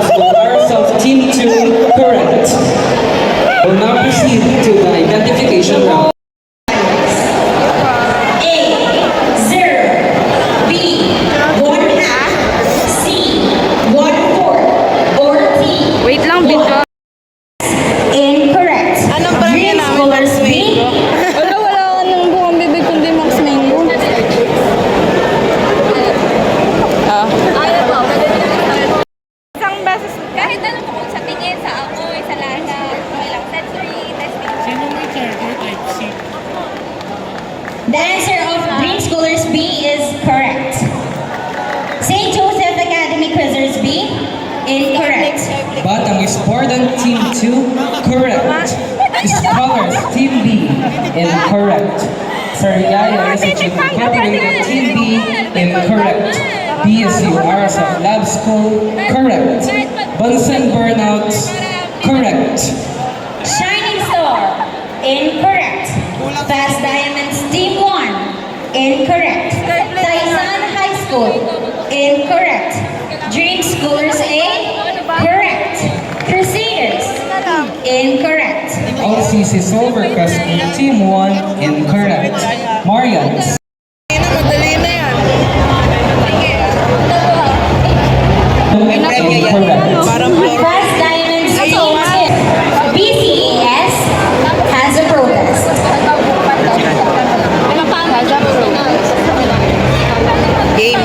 School are of Team 2 correct. We'll now proceed to the identification round. Wait lang, video. Incorrect. Anong parang Green namin scholars Max B. Mango? Wala ka ng buong bibig kundi Max Mango. Ayaw po. Isang beses. Kahit ano po kung sa tingin, sa amoy, sa lasa, okay lang. Sensory testing. Sino may charger type C? The answer of Green Scholars B is correct. St. Joseph Academy Quizzers B. Incorrect. Batang Spordan Team 2 correct. Scholars Team B incorrect. Sariaya Institute Incorporated Team B incorrect. BSU RSF Lab School correct. Bunsen Burnouts correct. Shining Star. Incorrect. Fast Diamonds Team 1. Incorrect. Taisan High School. Incorrect. Dream Scholars A. Correct. Crusaders. Incorrect. OCC Silvercrest Team 1 incorrect. Marians Madali na yan. incorrect. Parang Fast Diamonds Team 2. BCES has a protest. game.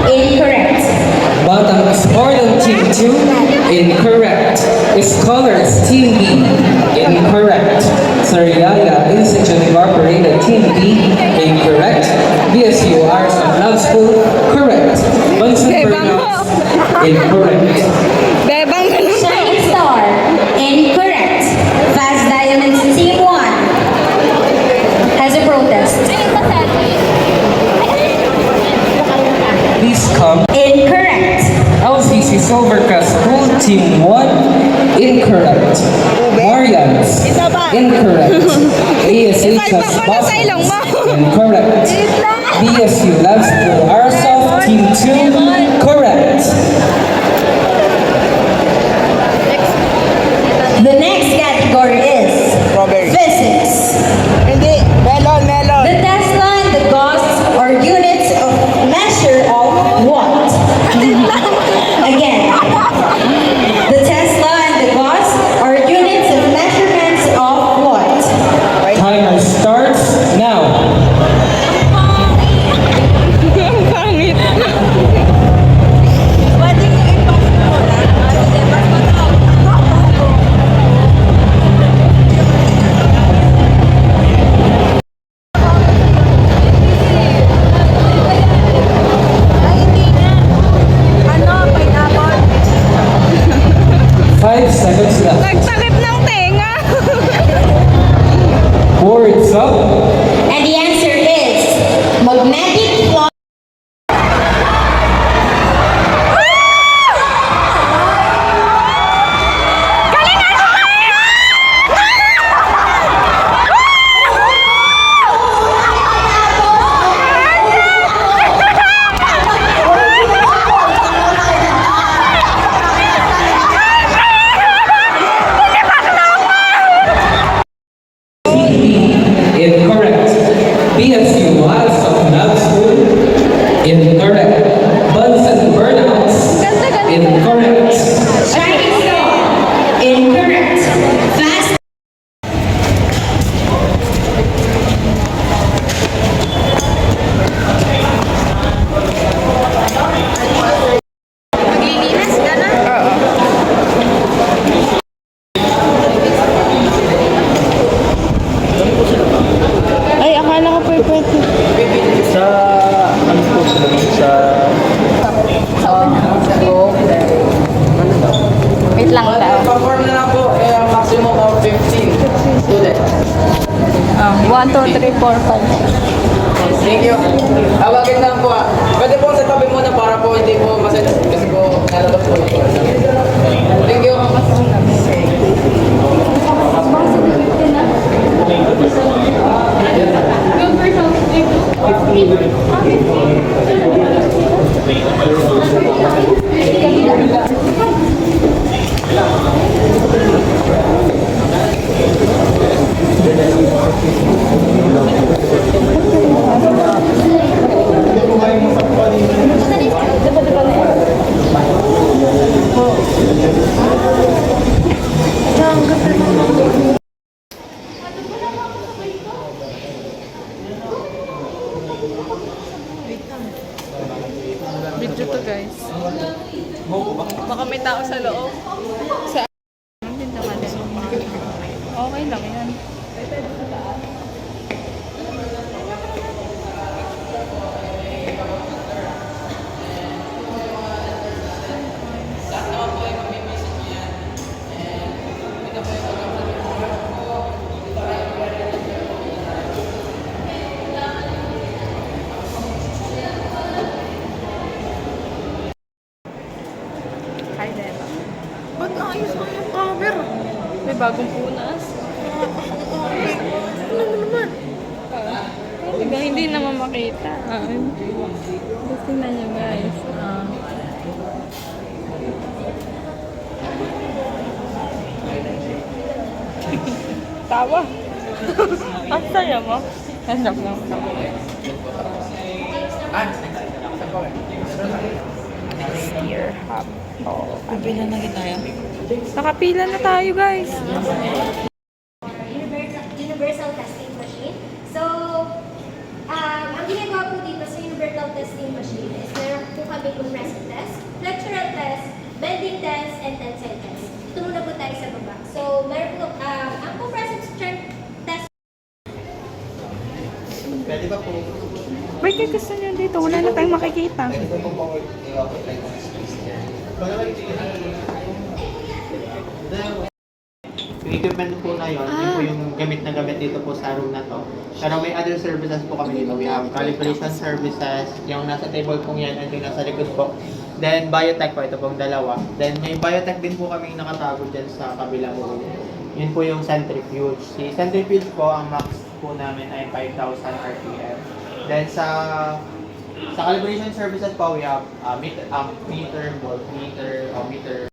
Incorrect. Batang Spordan Team 2 incorrect. Scholars Team B incorrect. Sariaya Institute Incorporated Team B incorrect. BSU RSF Lab School correct. Bunsen Burnouts incorrect. Bebang ka lang. Shining Star. Incorrect. Fast Diamonds Team 1 has a protest. Please come. Incorrect. LCC Silvercrest School Team 1 incorrect. Marians incorrect. ASHS Boston incorrect. BSU Lab School RSF Team 2 correct. The next category is physics. Hindi. Melon. The Tesla and the Gauss are units of measure of what? Again. The Tesla and the Gauss are units of measurements of what? Timer starts now. Ang pangit. Five seconds left. Nagtakip ng tenga. Boards up. And the answer is magnetic flux. Incorrect. BSU RSF Lab School incorrect. Bunsen Burnouts incorrect. Shining Star. Incorrect. Fast. Maglilinis ka na? Ay, akala ko pwede. Sa ano po sa Wait lang daw. Perform na lang po, maximum of 15 students. 1, 2, 3, 4, 5. Thank you. Awagin lang po. Pwede po sa tabi muna para po hindi po masense kasi po nalalap po. Thank you. Thank you. Baka may tao sa loob. Sa din naman. Okay lang yan. Hi, Deva. Ba't ayos mo yung camera? May bagong punas. Ano naman? Diba, hindi naman makita. Tapos tingnan nyo guys. Tawa. Ang saya mo. Nasap lang. Next year, hub. Oh, Pipila na tayo. nakapila na tayo guys. Universal testing machine. So, ang ginagawa po dito sa universal testing machine is meron po kami compressive test, flexural test, bending test, and tensile test. Ito muna po tayo sa baba. So, meron po, ang compressive strength test. Pwede ba po? Wait, kayo gusto nyo dito. Wala na tayong makikita. Pwede ba po i-apply ko ng space there? Yung equipment po na yun, yun po yung gamit na gamit dito po sa room na to. Pero may other services po kami dito. We have calibration services, yung nasa table pong yan, at yung nasa likod po. Then biotech po, ito pong dalawa. Then may biotech din po kami nakatago dyan sa kabilang room. Yun po yung centrifuge. Si centrifuge po, ang max po namin ay 5,000 RPM. Then sa calibration services po, we have meter, voltmeter, ohmmeter.